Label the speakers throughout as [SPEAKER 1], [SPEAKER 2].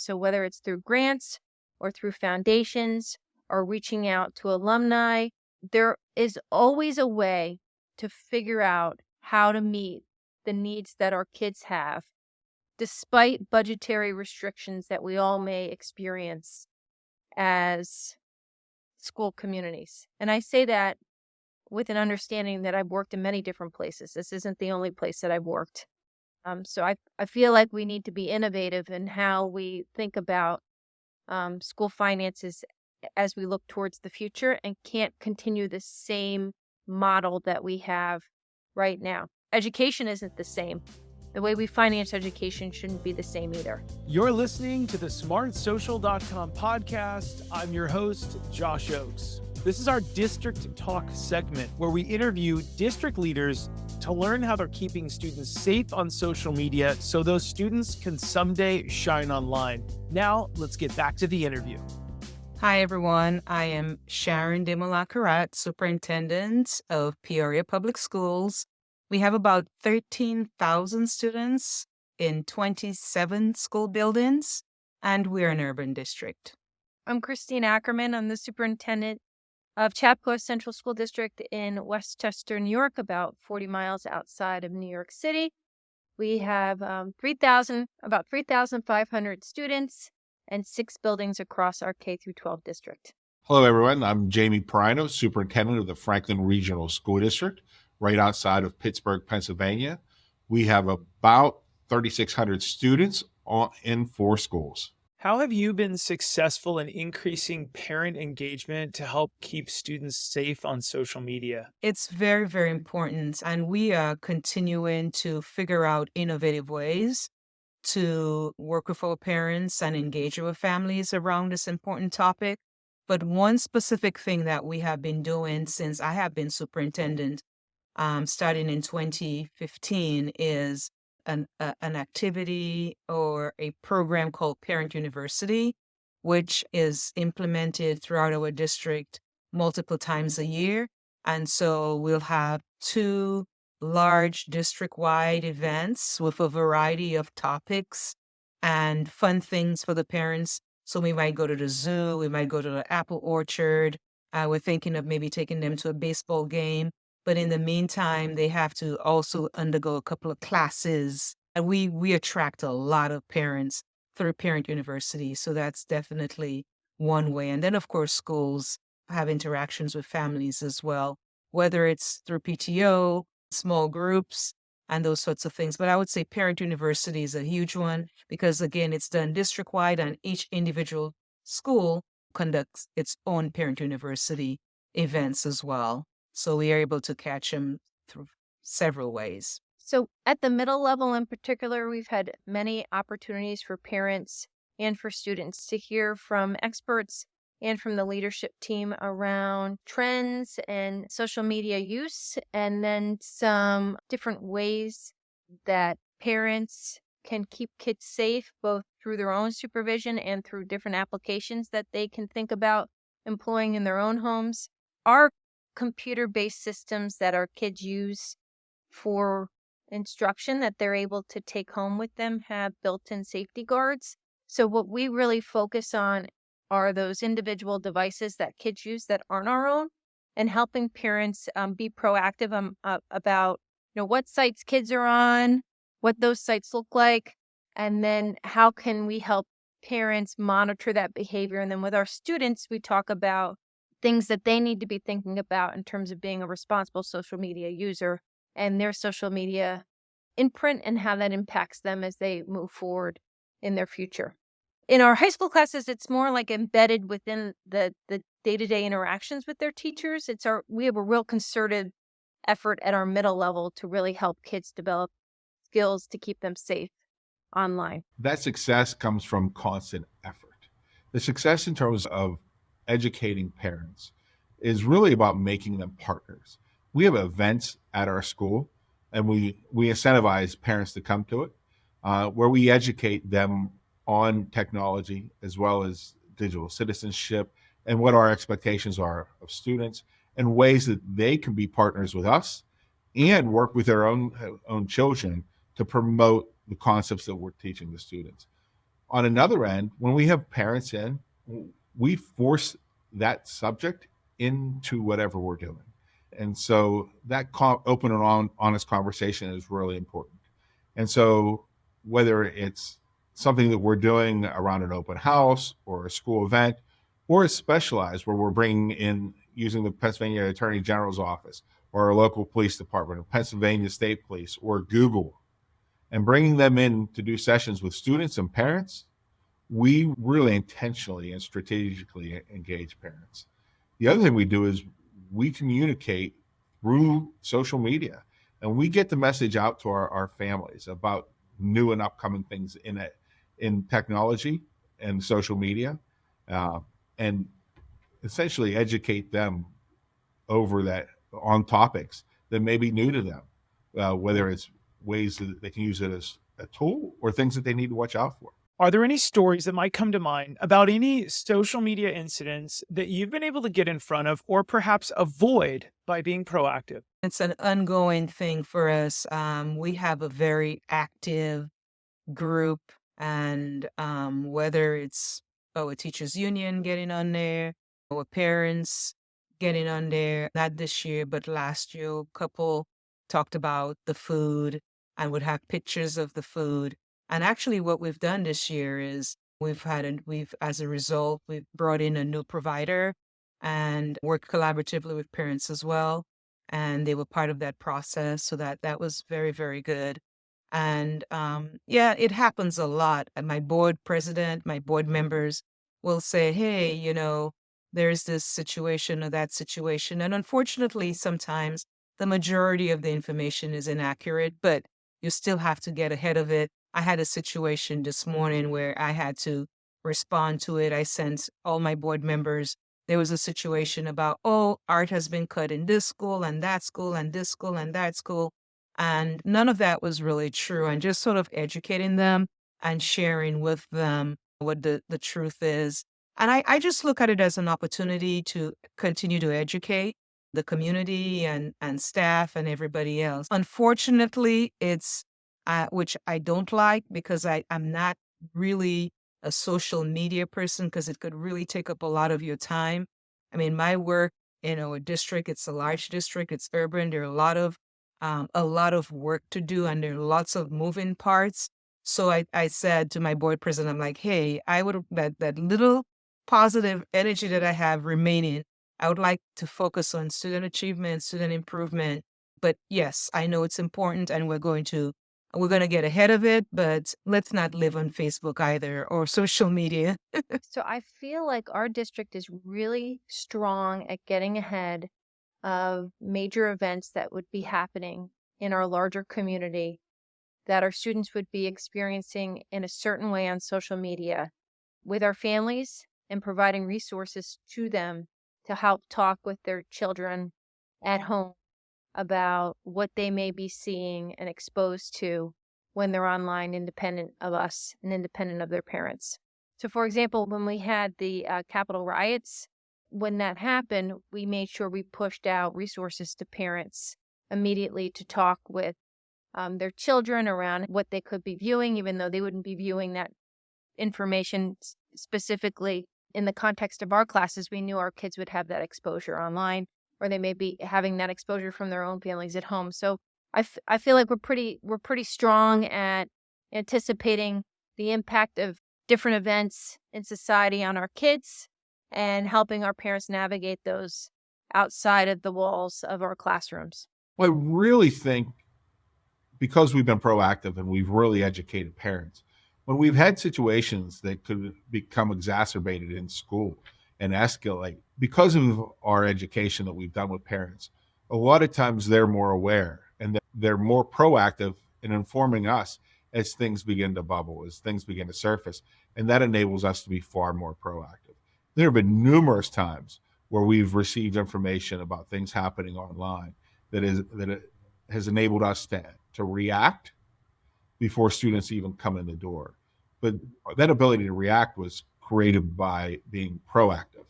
[SPEAKER 1] So whether it's through grants or through foundations or reaching out to alumni, there is always a way to figure out how to meet the needs that our kids have, despite budgetary restrictions that we all may experience as school communities. And I say that with an understanding that I've worked in many different places. This isn't the only place that I've worked. So I feel like we need to be innovative in how we think about school finances as we look towards the future, and can't continue the same model that we have right now. Education isn't the same. The way we finance education shouldn't be the same either.
[SPEAKER 2] You're listening to the smartsocial.com podcast. I'm your host, Josh Ochs. This is our District Talk segment where we interview district leaders to learn how they're keeping students safe on social media so those students can someday shine online. Now, let's get back to the interview.
[SPEAKER 3] Hi, everyone. I am Sharon Desmoulin-Kherat, Superintendent of Peoria Public Schools. We have about 13,000 students in 27 school buildings, and we're an urban district.
[SPEAKER 1] I'm Christine Ackerman. I'm the superintendent of Chappaqua Central School District in Westchester, New York, about 40 miles outside of New York City. We have about 3,500 students and 6 buildings across our K through 12 district.
[SPEAKER 4] Hello, everyone. I'm Jamie Piraino, superintendent of the Franklin Regional School District, right outside of Pittsburgh, Pennsylvania. We have about 3,600 students in 4 schools.
[SPEAKER 2] How have you been successful in increasing parent engagement to help keep students safe on social media?
[SPEAKER 3] It's very, very important, and we are continuing to figure out innovative ways to work with our parents and engage with families around this important topic. But one specific thing that we have been doing since I have been superintendent, starting in 2015, is an activity or a program called Parent University, which is implemented throughout our district multiple times a year. And so we'll have 2 large district-wide events with a variety of topics and fun things for the parents. So we might go to the zoo, we might go to the apple orchard. We're thinking of maybe taking them to a baseball game. But in the meantime, they have to also undergo a couple of classes. And we attract a lot of parents through Parent University. So that's definitely one way. And then, of course, schools have interactions with families as well, whether it's through PTO, small groups, and those sorts of things. But I would say Parent University is a huge one because, again, it's done district-wide, and each individual school conducts its own Parent University events as well. So we are able to catch them through several ways.
[SPEAKER 1] So at the middle level in particular, we've had many opportunities for parents and for students to hear from experts and from the leadership team around trends and social media use, and then some different ways that parents can keep kids safe, both through their own supervision and through different applications that they can think about employing in their own homes. Our computer-based systems that our kids use for instruction that they're able to take home with them have built-in safety guards. So what we really focus on are those individual devices that kids use that aren't our own, and helping parents be proactive about what sites kids are on, what those sites look like, and then how can we help parents monitor that behavior. And then with our students, we talk about things that they need to be thinking about in terms of being a responsible social media user and their social media imprint and how that impacts them as they move forward in their future. In our high school classes, it's more like embedded within the day-to-day interactions with their teachers. We have a real concerted effort at our middle level to really help kids develop skills to keep them safe online.
[SPEAKER 4] That success comes from constant effort. The success in terms of educating parents is really about making them partners. We have events at our school, and we incentivize parents to come to it, where we educate them on technology as well as digital citizenship and what our expectations are of students and ways that they can be partners with us and work with their own children to promote the concepts that we're teaching the students. On another end, when we have parents in, we force that subject into whatever we're doing. And so that open and honest conversation is really important. And so whether it's something that we're doing around an open house or a school event, or it's specialized where we're bringing in using the Pennsylvania Attorney General's office or a local police department or Pennsylvania State Police or Google, and bringing them in to do sessions with students and parents, we really intentionally and strategically engage parents. The other thing we do is we communicate through social media, and we get the message out to our families about new and upcoming things in technology and social media, and essentially educate them over that on topics that may be new to them, whether it's ways that they can use it as a tool or things that they need to watch out for.
[SPEAKER 2] Are there any stories that might come to mind about any social media incidents that you've been able to get in front of or perhaps avoid by being proactive?
[SPEAKER 3] It's an ongoing thing for us. We have a very active group, and whether it's a teachers union getting on there or parents getting on there, not this year, but last year, a couple talked about the food and would have pictures of the food. And actually what we've done this year is as a result, we've brought in a new provider and worked collaboratively with parents as well. And they were part of that process. So that was very, very good. And yeah, it happens a lot. And my board president, my board members will say, hey, there's this situation or that situation. And unfortunately, sometimes the majority of the information is inaccurate, but you still have to get ahead of it. I had a situation this morning where I had to respond to it. I sent all my board members. There was a situation about, art has been cut in this school and that school and this school and that school. And none of that was really true. And just sort of educating them and sharing with them what the truth is. And I just look at it as an opportunity to continue to educate the community and staff and everybody else. Unfortunately, it's which I don't like because I'm not really a social media person because it could really take up a lot of your time. I mean, my work in a district, it's a large district, it's urban. There are a lot of work to do and there are lots of moving parts. So I said to my board president, I'm like, hey, I would that little positive energy that I have remaining, I would like to focus on student achievement, student improvement. But yes, I know it's important and we're going to get ahead of it, but let's not live on Facebook either or social media.
[SPEAKER 1] So I feel like our district is really strong at getting ahead of major events that would be happening in our larger community that our students would be experiencing in a certain way on social media with our families and providing resources to them to help talk with their children at home about what they may be seeing and exposed to when they're online, independent of us and independent of their parents. So, for example, when we had the Capitol riots, when that happened, we made sure we pushed out resources to parents immediately to talk with their children around what they could be viewing, even though they wouldn't be viewing that information specifically in the context of our classes. We knew our kids would have that exposure online, or they may be having that exposure from their own families at home. So I feel like we're pretty strong at anticipating the impact of different events in society on our kids and helping our parents navigate those outside of the walls of our classrooms.
[SPEAKER 4] Well, I really think because we've been proactive and we've really educated parents, when we've had situations that could become exacerbated in school and escalate because of our education that we've done with parents, a lot of times they're more aware and they're more proactive in informing us as things begin to bubble, as things begin to surface. And that enables us to be far more proactive. There have been numerous times where we've received information about things happening online that it has enabled us to react before students even come in the door. But that ability to react was created by being proactive.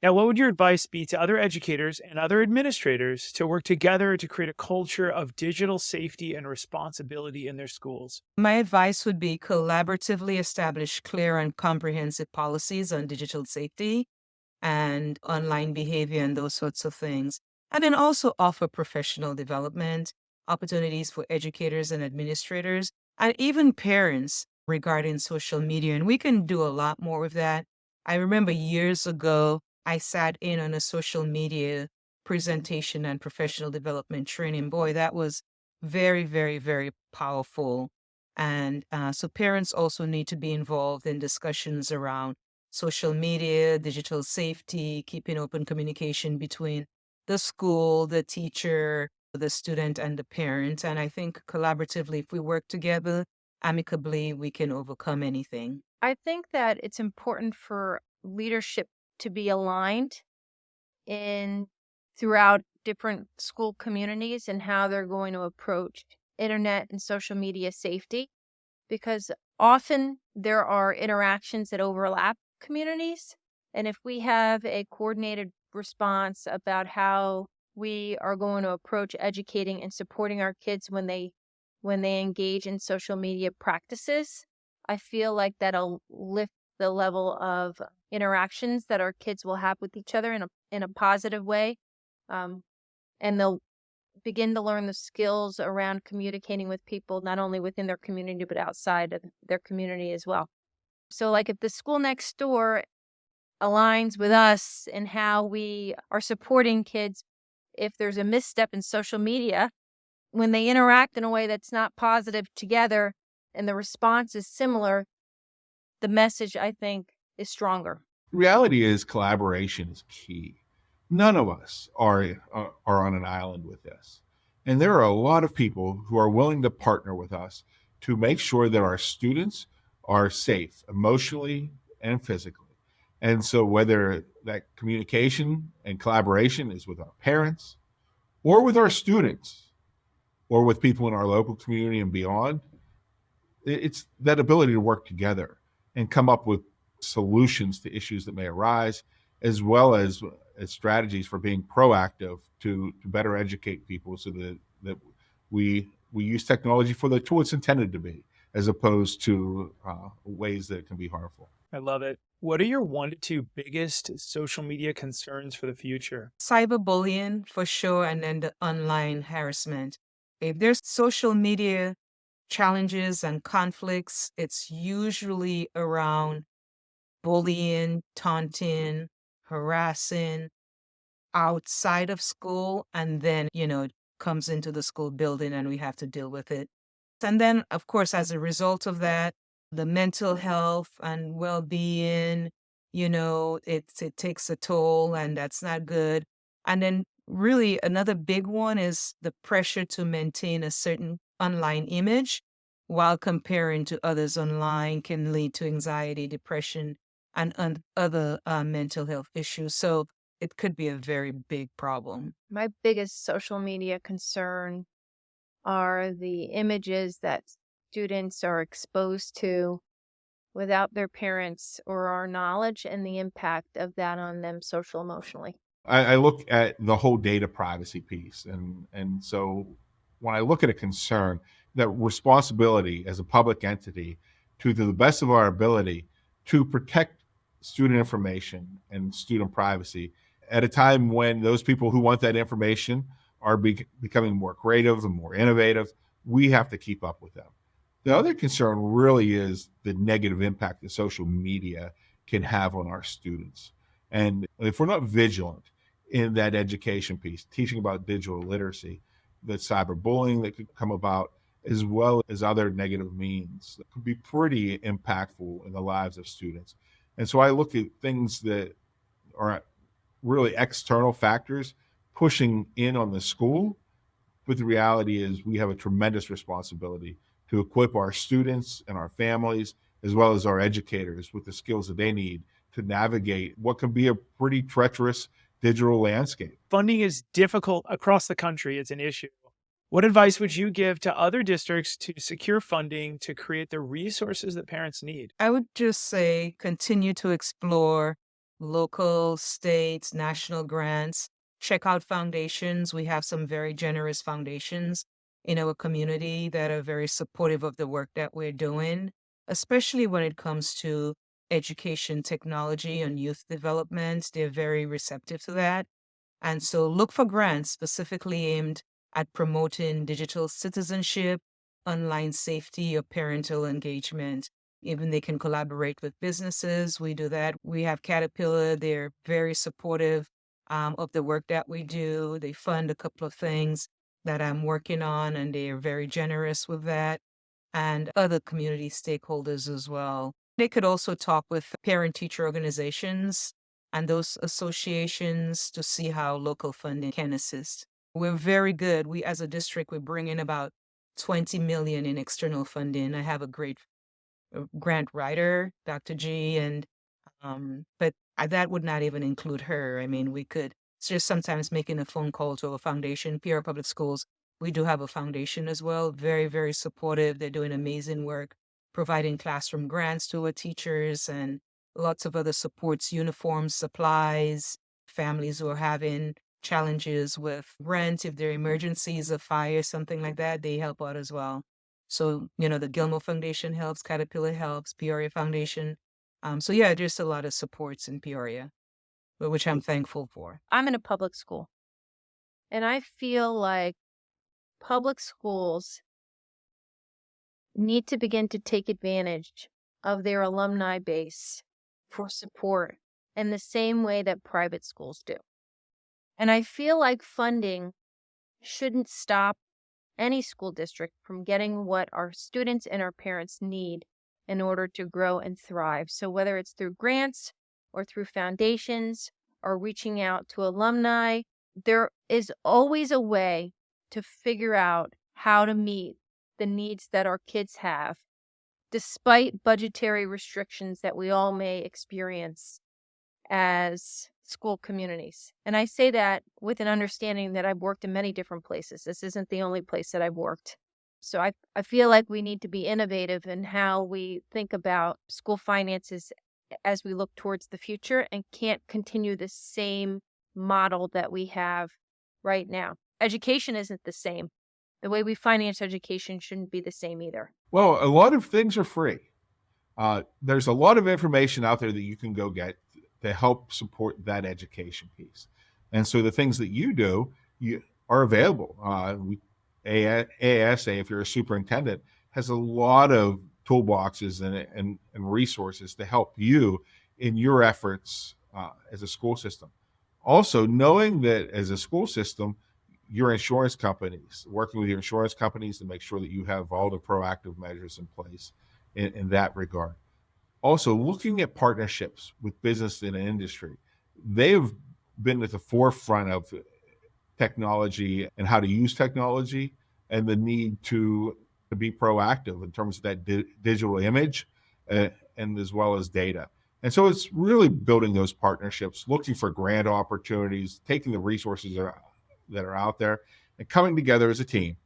[SPEAKER 2] Now, what would your advice be to other educators and other administrators to work together to create a culture of digital safety and responsibility in their schools?
[SPEAKER 3] My advice would be collaboratively establish clear and comprehensive policies on digital safety and online behavior and those sorts of things. And then also offer professional development opportunities for educators and administrators and even parents regarding social media. And we can do a lot more with that. I remember years ago, I sat in on a social media presentation and professional development training. Boy, that was very, very, very powerful. And so parents also need to be involved in discussions around social media, digital safety, keeping open communication between the school, the teacher, the student, and the parent. And I think collaboratively, if we work together amicably, we can overcome anything.
[SPEAKER 1] I think that it's important for leadership to be aligned in throughout different school communities and how they're going to approach internet and social media safety, because often there are interactions that overlap communities. And if we have a coordinated response about how we are going to approach educating and supporting our kids when they engage in social media practices, I feel like that'll lift the level of interactions that our kids will have with each other in a positive way. Um, and they'll begin to learn the skills around communicating with people, not only within their community, but outside of their community as well. So, like, if the school next door aligns with us in how we are supporting kids, if there's a misstep in social media, when they interact in a way that's not positive together and the response is similar, the message, I think, is stronger.
[SPEAKER 4] Reality is collaboration is key. None of us are on an island with this. And there are a lot of people who are willing to partner with us to make sure that our students are safe emotionally and physically. And so, whether that communication and collaboration is with our parents or with our students or with people in our local community and beyond, it's that ability to work together and come up with solutions to issues that may arise, as well as strategies for being proactive to better educate people so that we use technology for the tool it's intended to be, as opposed to ways that it can be harmful.
[SPEAKER 2] I love it. What are your 1 to 2 biggest social media concerns for the future?
[SPEAKER 3] Cyberbullying for sure, and then the online harassment. If there's social media challenges and conflicts, it's usually around bullying, taunting, harassing outside of school, and then, it comes into the school building and we have to deal with it. And then, of course, as a result of that, the mental health and well-being, it takes a toll, and that's not good. And then really another big one is the pressure to maintain a certain online image while comparing to others online can lead to anxiety, depression, and other mental health issues. So it could be a very big problem.
[SPEAKER 1] My biggest social media concern are the images that students are exposed to without their parents or our knowledge, and the impact of that on them social emotionally.
[SPEAKER 4] I look at the whole data privacy piece, and so when I look at a concern, that responsibility as a public entity to the best of our ability to protect student information and student privacy at a time when those people who want that information are becoming more creative and more innovative, we have to keep up with them. The other concern really is the negative impact that social media can have on our students. And if we're not vigilant in that education piece, teaching about digital literacy, the cyberbullying that could come about, as well as other negative means that could be pretty impactful in the lives of students. And so I look at things that are really external factors pushing in on the school, but the reality is we have a tremendous responsibility to equip our students and our families, as well as our educators, with the skills that they need to navigate what can be a pretty treacherous digital landscape.
[SPEAKER 2] Funding is difficult across the country. It's an issue. What advice would you give to other districts to secure funding to create the resources that parents need?
[SPEAKER 3] I would just say continue to explore local, states, national grants. Check out foundations. We have some very generous foundations in our community that are very supportive of the work that we're doing, especially when it comes to education, technology, and youth development. They're very receptive to that. And so look for grants specifically aimed at promoting digital citizenship, online safety, or parental engagement. Even they can collaborate with businesses. We do that. We have Caterpillar. They're very supportive of the work that we do. They fund a couple of things that I'm working on, and they are very generous with that, and other community stakeholders as well. They could also talk with parent-teacher organizations and those associations to see how local funding can assist. We're very good. We, as a district, we bring in about 20 million in external funding. I have a great grant writer, Dr. G, and but that would not even include her. I mean, we could just sometimes making a phone call to a foundation. Peoria Public Schools, we do have a foundation as well. Very, very supportive. They're doing amazing work, providing classroom grants to our teachers and lots of other supports, uniforms, supplies, families who are having challenges with rent, if there are emergencies, a fire, something like that, they help out as well. So, the Gilmore Foundation helps, Caterpillar helps, Peoria Foundation. So yeah, there's a lot of supports in Peoria, which I'm thankful for.
[SPEAKER 1] I'm in a public school, and I feel like public schools need to begin to take advantage of their alumni base for support in the same way that private schools do. And I feel like funding shouldn't stop any school district from getting what our students and our parents need in order to grow and thrive. So whether it's through grants or through foundations or reaching out to alumni, there is always a way to figure out how to meet the needs that our kids have, despite budgetary restrictions that we all may experience as school communities. And I say that with an understanding that I've worked in many different places. This isn't the only place that I've worked. So I feel like we need to be innovative in how we think about school finances as we look towards the future and can't continue the same model that we have right now. Education isn't the same. The way we finance education shouldn't be the same either.
[SPEAKER 4] Well, a lot of things are free. There's a lot of information out there that you can go get to help support that education piece. And so the things that you do are available. ASA, if you're a superintendent, has a lot of toolboxes and resources to help you in your efforts as a school system. Also, knowing that as a school system, your insurance companies, working with your insurance companies to make sure that you have all the proactive measures in place in that regard. Also, looking at partnerships with business and industry. They've been at the forefront of technology and how to use technology and the need to be proactive in terms of that digital image and as well as data. And so it's really building those partnerships, looking for grant opportunities, taking the resources that are out there and coming together as a team,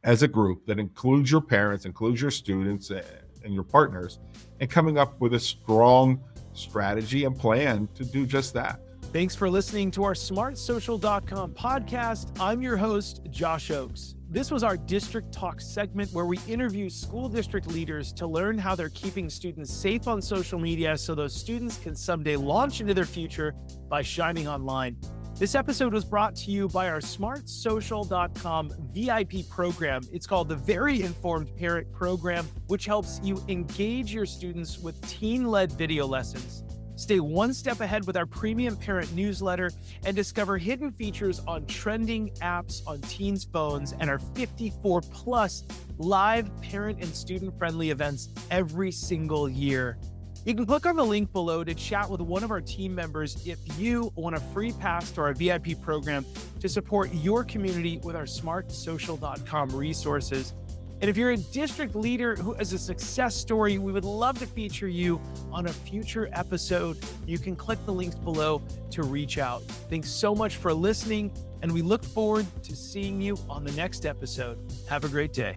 [SPEAKER 4] as a group that includes your parents, includes your students and your partners, and coming up with a strong strategy and plan to do just that.
[SPEAKER 2] Thanks for listening to our smartsocial.com podcast. I'm your host, Josh Ochs. This was our District Talk segment where we interview school district leaders to learn how they're keeping students safe on social media so those students can someday launch into their future by shining online. This episode was brought to you by our smartsocial.com VIP program. It's called the Very Informed Parent Program, which helps you engage your students with teen-led video lessons. Stay one step ahead with our premium parent newsletter and discover hidden features on trending apps on teens' phones and our 54 plus live parent and student-friendly events every single year. You can click on the link below to chat with one of our team members if you want a free pass to our VIP program to support your community with our smartsocial.com resources. And if you're a district leader who has a success story, we would love to feature you on a future episode. You can click the links below to reach out. Thanks so much for listening, and we look forward to seeing you on the next episode. Have a great day.